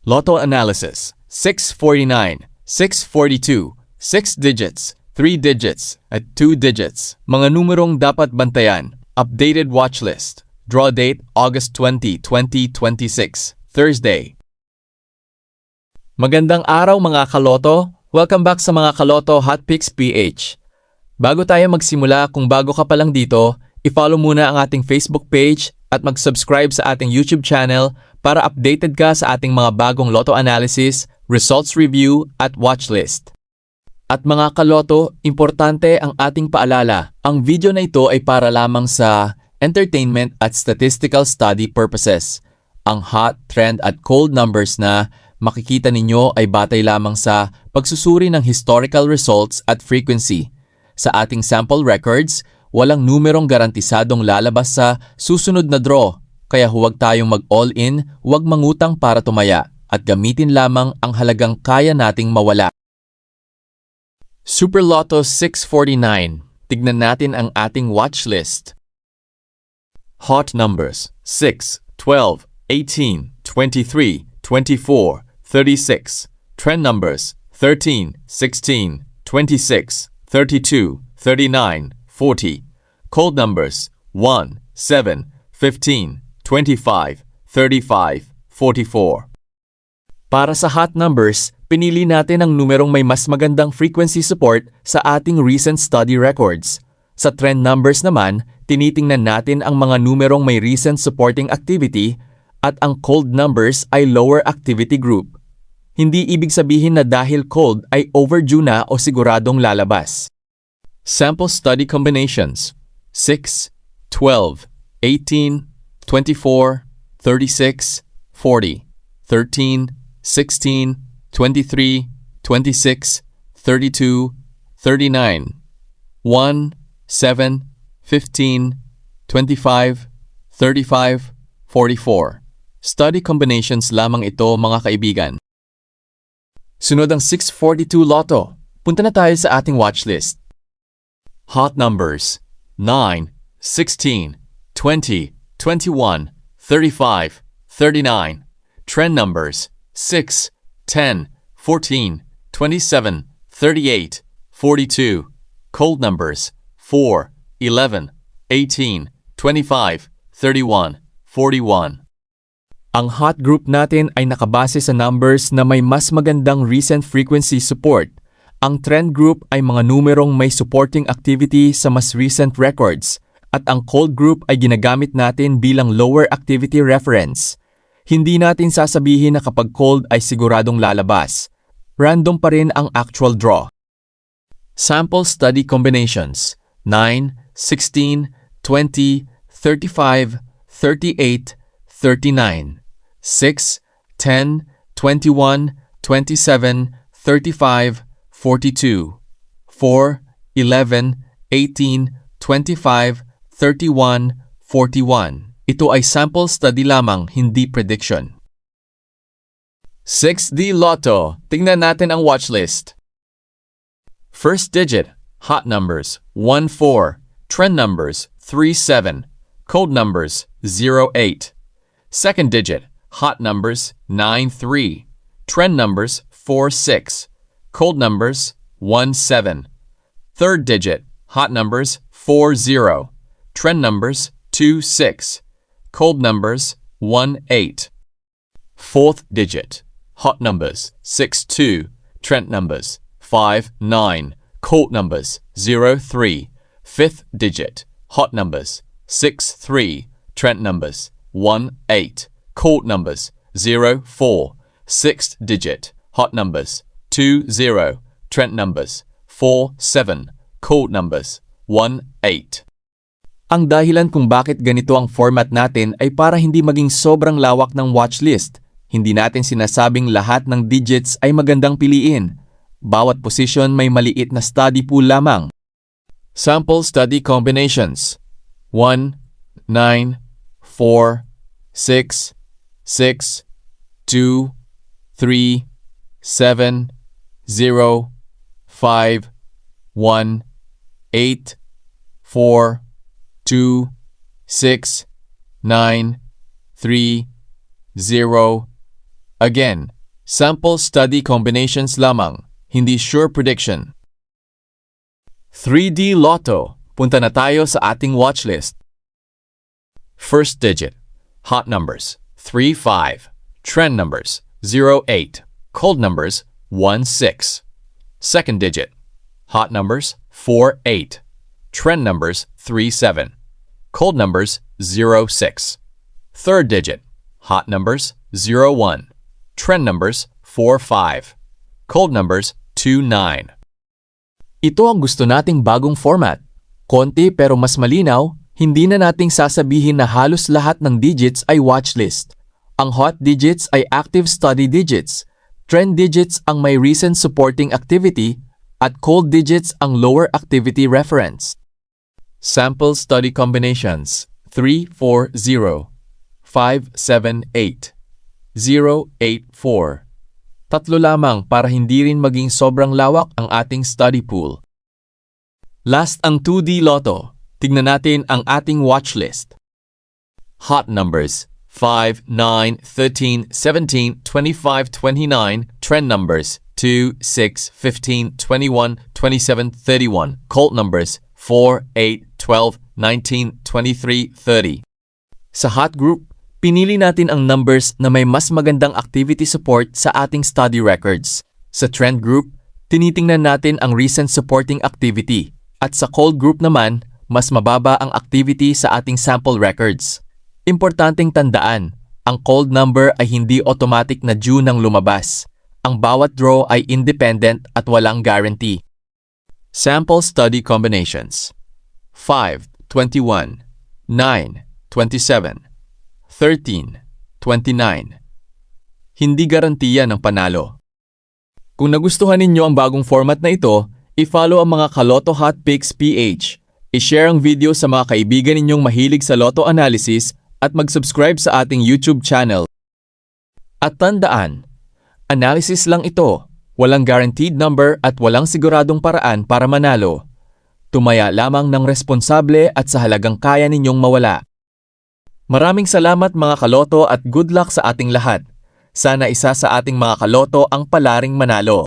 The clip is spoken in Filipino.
Lotto analysis. 649, 642, 6 digits, 3 digits, at 2 digits. Mga numerong dapat bantayan. Updated watch list. Draw date August 20, 2026, Thursday. Magandang araw mga kaloto. Welcome back sa mga Kaloto Hot Picks PH. Bago tayo magsimula, kung bago ka pa lang dito, i-follow muna ang ating Facebook page at mag-subscribe sa ating YouTube channel para updated ka sa ating mga bagong Lotto analysis, results review at watch list. At mga kaloto, importante ang ating paalala. Ang video na ito ay para lamang sa entertainment at statistical study purposes. Ang hot, trend at cold numbers na makikita ninyo ay batay lamang sa pagsusuri ng historical results at frequency. Sa ating sample records, walang numerong garantisadong lalabas sa susunod na draw. Kaya huwag tayong mag-all-in, huwag mangutang para tumaya, at gamitin lamang ang halagang kaya nating mawala. Super Lotto 649. Tignan natin ang ating watch list. Hot numbers 6, 12, 18, 23, 24, 36. Trend numbers 13, 16, 26, 32, 39, 40. Cold numbers 1, 7, 15, 25, 35, 44. Para sa hot numbers, pinili natin ang numerong may mas magandang frequency support sa ating recent study records. Sa trend numbers naman, tinitingnan natin ang mga numerong may recent supporting activity at ang cold numbers ay lower activity group. Hindi ibig sabihin na dahil cold ay overdue na o siguradong lalabas. Sample study combinations 6, 12, 18, 24, 36, 40, 13, 16, 23, 26, 32, 39, 1, 7, 15, 25, 35, 44. Study combinations lamang ito mga kaibigan. Sunod ang 642 Lotto. Punta na tayo sa ating watch list. Hot numbers 9, 16, 20, 21, 35, 39. Trend numbers 6, 10, 14, 27, 38, 42. Cold numbers 4, 11, 18, 25, 31, 41. Ang hot group natin ay nakabase sa numbers na may mas magandang recent frequency support. Ang trend group ay mga numerong may supporting activity sa mas recent records. At ang cold group ay ginagamit natin bilang lower activity reference. Hindi natin sasabihin na kapag cold ay siguradong lalabas. Random pa rin ang actual draw. Sample study combinations 9, 16, 20, 35, 38, 39, 6, 10, 21, 27, 35, 42, 4, 11, 18, 25, 31, 41. Ito ay sample study lamang, hindi prediction. 6D Lotto. Tingnan natin ang watch list. First digit, hot numbers 1, 4. Trend numbers 3, 7. Cold numbers 0, 8. Second digit, hot numbers 9, 3. Trend numbers 4, 6. Cold numbers 1, 7. Third digit, hot numbers 4, 0. Trend numbers 2, 6. Cold numbers 1, 8. Fourth digit, hot numbers 6, 2. Trend numbers 5, 9. Cold numbers 0, 3. Fifth digit, hot numbers 6, 3. Trend numbers 1, 8. Cold numbers 0, 4. Sixth digit, hot numbers 2, 0. Trend numbers 4, 7. Cold numbers 1, 8. Ang dahilan kung bakit ganito ang format natin ay para hindi maging sobrang lawak ng watch list. Hindi natin sinasabing lahat ng digits ay magandang piliin. Bawat position may maliit na study pool lamang. Sample study combinations 1, 9, 4, 6, 6, 2, 3, 7, 0, 5, 1, 8, 4, 2, 6, 9, 3, 0. Again, Sample study combinations lamang, hindi sure prediction. 3D Lotto. Punta na tayo sa ating watchlist. First digit, hot numbers 3-5, trend numbers 0-8, cold numbers 1-6. Second digit, hot numbers 4-8, trend numbers 3-7, cold numbers 0-6. Third digit, hot numbers 0-1, trend numbers 4-5, cold numbers 2-9. Ito ang gusto nating bagong format. Konti pero mas malinaw, hindi na nating sasabihin na halos lahat ng digits ay watchlist. Ang hot digits ay active study digits, trend digits ang may recent supporting activity, at cold digits ang lower activity reference. Sample study combinations 3-4-0, 5-7-8, 0-8-4. Tatlo lamang para hindi rin maging sobrang lawak ang ating study pool. Last ang 2D Lotto. Tignan natin ang ating watchlist. Hot numbers 5, 9, 13, 17, 25, 29. Trend numbers 2, 6, 15, 21, 27, 31. Cold numbers 4, 8, 12, 19, 23, 30. Sa hot group, pinili natin ang numbers na may mas magandang activity support sa ating study records. Sa trend group, tinitingnan natin ang recent supporting activity. At sa cold group naman, mas mababa ang activity sa ating sample records. Importanteng tandaan, ang cold number ay hindi automatic na due nang lumabas. Ang bawat draw ay independent at walang guarantee. Sample study combinations 5, 21, 9, 27, 13, 29. Hindi garantiya ng panalo. Kung nagustuhan ninyo ang bagong format na ito, i-follow ang mga Kaloto Hot Picks PH. I-share ang video sa mga kaibigan ninyong mahilig sa Lotto Analysis at mag-subscribe sa ating YouTube channel. At tandaan, analysis lang ito, walang guaranteed number at walang siguradong paraan para manalo. Tumaya lamang ng responsable at sa halagang kaya ninyong mawala. Maraming salamat mga Kaloto at good luck sa ating lahat. Sana isa sa ating mga Kaloto ang palaring manalo.